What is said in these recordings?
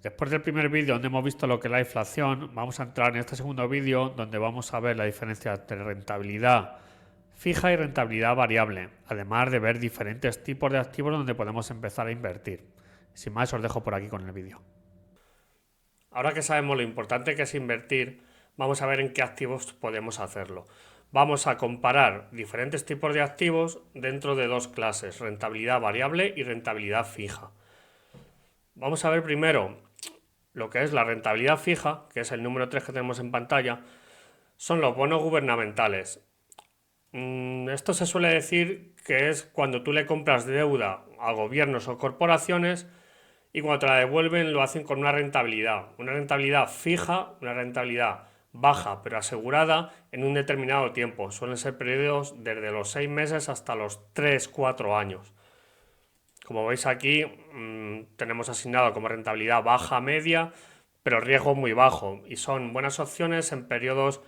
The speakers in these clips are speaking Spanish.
Después del primer vídeo donde hemos visto lo que es la inflación, vamos a entrar en este segundo vídeo donde vamos a ver la diferencia entre rentabilidad fija y rentabilidad variable, además de ver diferentes tipos de activos donde podemos empezar a invertir. Sin más, os dejo por aquí con el vídeo. Ahora que sabemos lo importante que es invertir, vamos a ver en qué activos podemos hacerlo. Vamos a comparar diferentes tipos de activos dentro de dos clases, rentabilidad variable y rentabilidad fija. Vamos a ver primero lo que es la rentabilidad fija, que es el número 3 que tenemos en pantalla, son los bonos gubernamentales. Esto se suele decir que es cuando tú le compras deuda a gobiernos o corporaciones y cuando te la devuelven lo hacen con una rentabilidad fija, una rentabilidad baja pero asegurada en un determinado tiempo. Suelen ser periodos desde los 6 meses hasta los 3-4 años. Como veis aquí, tenemos asignado como rentabilidad baja media, pero riesgo muy bajo, y son buenas opciones en periodos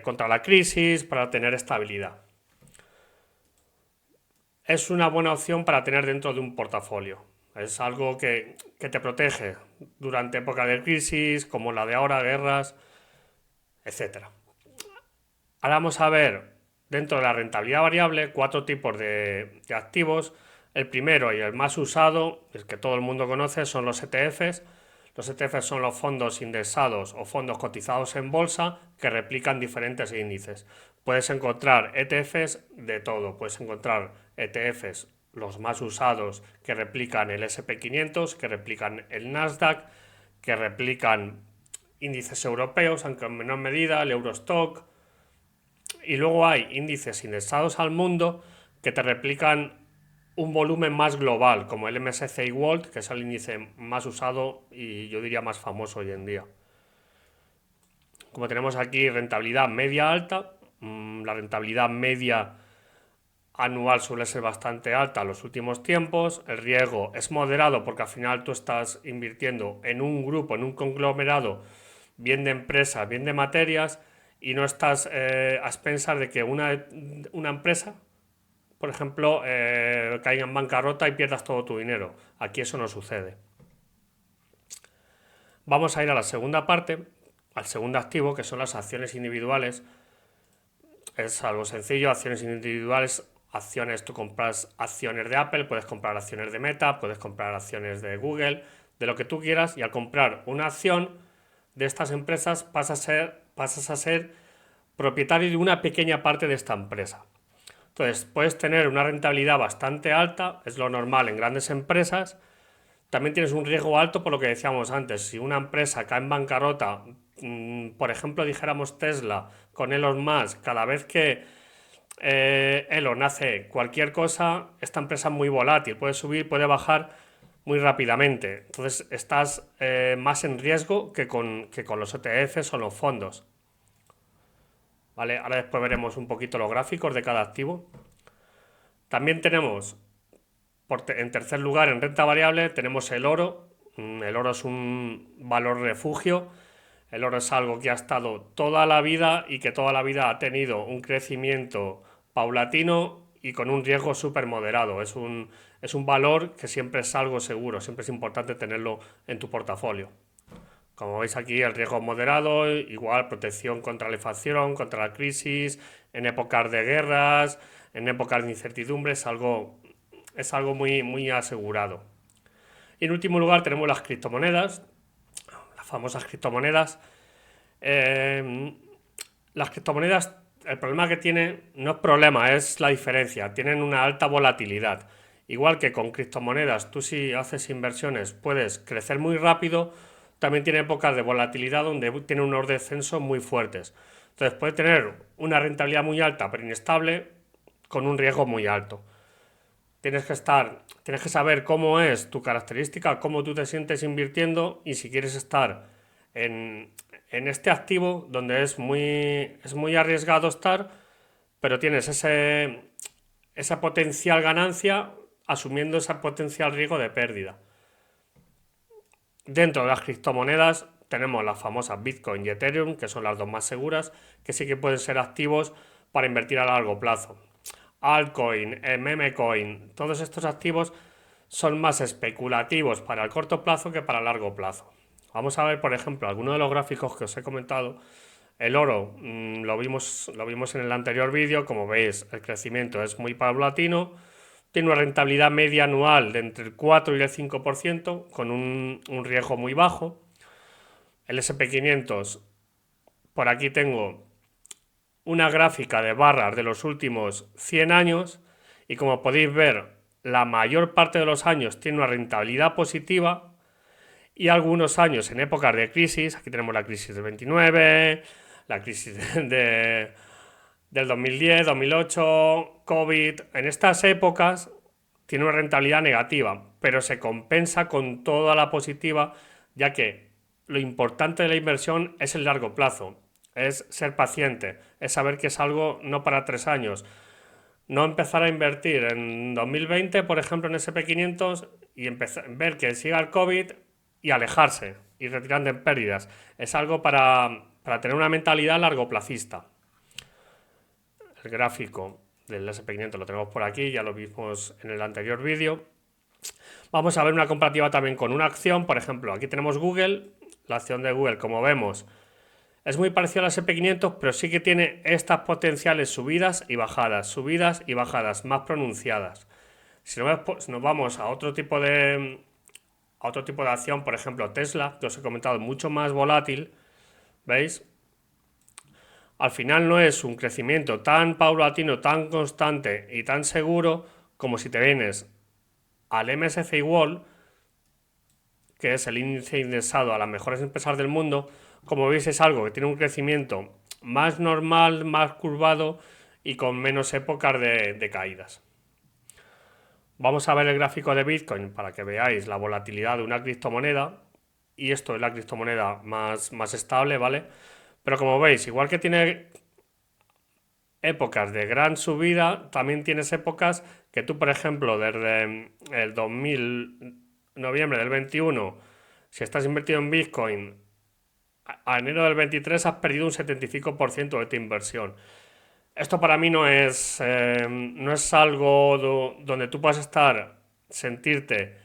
contra la crisis para tener estabilidad. Es una buena opción para tener dentro de un portafolio. Es algo que te protege durante épocas de crisis, como la de ahora, guerras, etc. Ahora vamos a ver dentro de la rentabilidad variable 4 tipos de activos. El primero y el más usado, el que todo el mundo conoce, son los ETFs. Los ETFs son los fondos indexados o fondos cotizados en bolsa que replican diferentes índices. Puedes encontrar ETFs de todo. Puedes encontrar ETFs, los más usados, que replican el SP500, que replican el Nasdaq, que replican índices europeos, aunque en menor medida, el Eurostock. Y luego hay índices indexados al mundo que te replican un volumen más global, como el MSCI World, que es el índice más usado y yo diría más famoso hoy en día. Como tenemos aquí rentabilidad media alta, la rentabilidad media anual suele ser bastante alta en los últimos tiempos, el riesgo es moderado porque al final tú estás invirtiendo en un grupo, en un conglomerado, bien de empresas, bien de materias, y no estás a expensas de que una empresa, por ejemplo, caiga en bancarrota y pierdas todo tu dinero. Aquí eso no sucede. Vamos a ir a la segunda parte, al segundo activo, que son las acciones individuales. Es algo sencillo, acciones individuales, acciones, tú compras acciones de Apple, puedes comprar acciones de Meta, puedes comprar acciones de Google, de lo que tú quieras, y al comprar una acción de estas empresas pasas a ser propietario de una pequeña parte de esta empresa. Entonces, puedes tener una rentabilidad bastante alta, es lo normal en grandes empresas. También tienes un riesgo alto por lo que decíamos antes. Si una empresa cae en bancarrota, por ejemplo, dijéramos Tesla con Elon Musk, cada vez que Elon hace cualquier cosa, esta empresa es muy volátil, puede subir, puede bajar muy rápidamente. Entonces, estás más en riesgo que con los ETFs o los fondos. ¿Vale? Ahora después veremos un poquito los gráficos de cada activo. También tenemos, en tercer lugar, en renta variable, tenemos el oro. El oro es un valor refugio. El oro es algo que ha estado toda la vida y que toda la vida ha tenido un crecimiento paulatino y con un riesgo súper moderado. Es un valor que siempre es algo seguro, siempre es importante tenerlo en tu portafolio. Como veis aquí, el riesgo es moderado, igual protección contra la inflación, contra la crisis, en épocas de guerras, en épocas de incertidumbre, es algo muy, muy asegurado. Y en último lugar tenemos las criptomonedas, las famosas criptomonedas. Las criptomonedas, el problema que tienen no es problema, es la diferencia, tienen una alta volatilidad. Igual que con criptomonedas, tú si haces inversiones puedes crecer muy rápido, también tiene épocas de volatilidad donde tiene unos descensos muy fuertes. Entonces puede tener una rentabilidad muy alta pero inestable con un riesgo muy alto. Tienes que saber cómo es tu característica, cómo tú te sientes invirtiendo y si quieres estar en este activo donde es muy arriesgado estar, pero tienes esa potencial ganancia asumiendo ese potencial riesgo de pérdida. Dentro de las criptomonedas tenemos las famosas Bitcoin y Ethereum, que son las dos más seguras, que sí que pueden ser activos para invertir a largo plazo. Altcoin, memecoin, todos estos activos son más especulativos para el corto plazo que para el largo plazo. Vamos a ver, por ejemplo, algunos de los gráficos que os he comentado. El oro lo vimos en el anterior vídeo. Como veis, el crecimiento es muy paulatino. Tiene una rentabilidad media anual de entre el 4 y el 5%, con un riesgo muy bajo. El SP500, por aquí tengo una gráfica de barras de los últimos 100 años y como podéis ver, la mayor parte de los años tiene una rentabilidad positiva y algunos años en épocas de crisis, aquí tenemos la crisis del 29, la crisis del 2010, 2008, COVID, en estas épocas tiene una rentabilidad negativa, pero se compensa con toda la positiva, ya que lo importante de la inversión es el largo plazo, es ser paciente, es saber que es algo no para 3 años. No empezar a invertir en 2020, por ejemplo, en SP500 y ver que siga el COVID y alejarse y retirando en pérdidas. Es algo para tener una mentalidad largoplacista. El gráfico del SP500 lo tenemos por aquí, ya lo vimos en el anterior vídeo. Vamos a ver una comparativa también con una acción. Por ejemplo, aquí tenemos Google. La acción de Google, como vemos, es muy parecida a la SP500, pero sí que tiene estas potenciales subidas y bajadas más pronunciadas. Si nos vamos a otro tipo de acción, por ejemplo Tesla, que os he comentado, mucho más volátil, ¿veis? Al final no es un crecimiento tan paulatino, tan constante y tan seguro como si te vienes al MSCI World, que es el índice indexado a las mejores empresas del mundo. Como veis, es algo que tiene un crecimiento más normal, más curvado y con menos épocas de caídas. Vamos a ver el gráfico de Bitcoin para que veáis la volatilidad de una criptomoneda. Y esto es la criptomoneda más estable, ¿vale? Pero como veis, igual que tiene épocas de gran subida, también tienes épocas que tú, por ejemplo, desde el 2000, noviembre del 21, si estás invertido en Bitcoin, a enero del 23 has perdido un 75% de tu inversión. Esto para mí no es algo donde tú puedas sentirte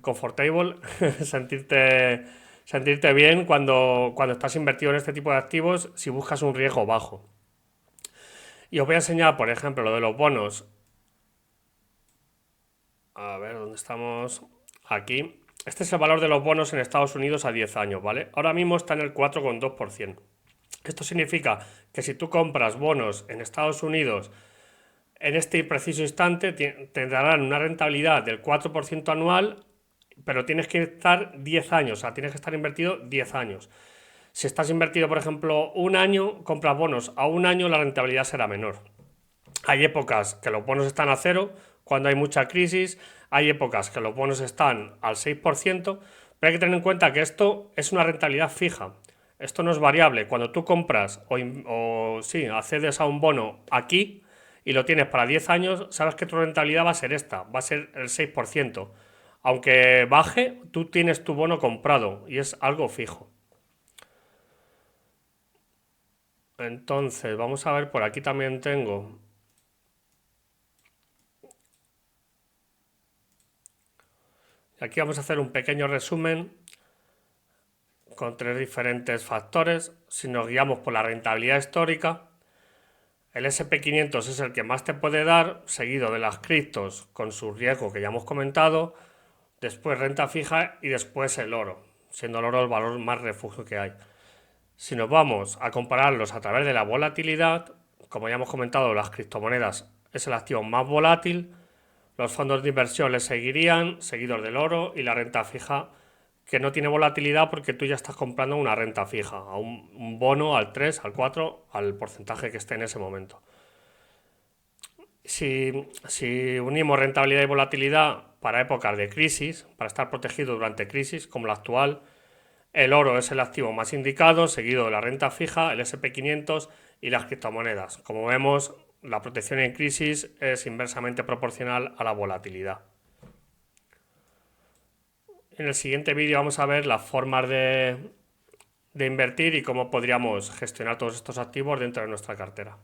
comfortable, sentirte bien cuando estás invertido en este tipo de activos si buscas un riesgo bajo. Y os voy a enseñar, por ejemplo, lo de los bonos. A ver, ¿dónde estamos? Aquí. Este es el valor de los bonos en Estados Unidos a 10 años, ¿vale? Ahora mismo está en el 4,2%. Esto significa que si tú compras bonos en Estados Unidos en este preciso instante, te darán una rentabilidad del 4% anual, pero tienes que estar 10 años, o sea, tienes que estar invertido 10 años. Si estás invertido, por ejemplo, un año, compras bonos a un año, la rentabilidad será menor. Hay épocas que los bonos están a cero, cuando hay mucha crisis. Hay épocas que los bonos están al 6%, pero hay que tener en cuenta que esto es una rentabilidad fija. Esto no es variable. Cuando tú compras accedes a un bono aquí y lo tienes para 10 años, sabes que tu rentabilidad va a ser esta, va a ser el 6%. Aunque baje, tú tienes tu bono comprado y es algo fijo. Entonces, vamos a ver, por aquí también tengo. Aquí vamos a hacer un pequeño resumen con 3 diferentes factores. Si nos guiamos por la rentabilidad histórica, el SP500 es el que más te puede dar, seguido de las criptos con su riesgo que ya hemos comentado, después renta fija y después el oro, siendo el oro el valor más refugio que hay. Si nos vamos a compararlos a través de la volatilidad, como ya hemos comentado, las criptomonedas es el activo más volátil, los fondos de inversión le seguirían, seguidos del oro, y la renta fija, que no tiene volatilidad porque tú ya estás comprando una renta fija, a un bono al 3, al 4, al porcentaje que esté en ese momento. Si unimos rentabilidad y volatilidad para épocas de crisis, para estar protegido durante crisis como la actual, el oro es el activo más indicado, seguido de la renta fija, el SP500 y las criptomonedas. Como vemos, la protección en crisis es inversamente proporcional a la volatilidad. En el siguiente vídeo vamos a ver las formas de invertir y cómo podríamos gestionar todos estos activos dentro de nuestra cartera.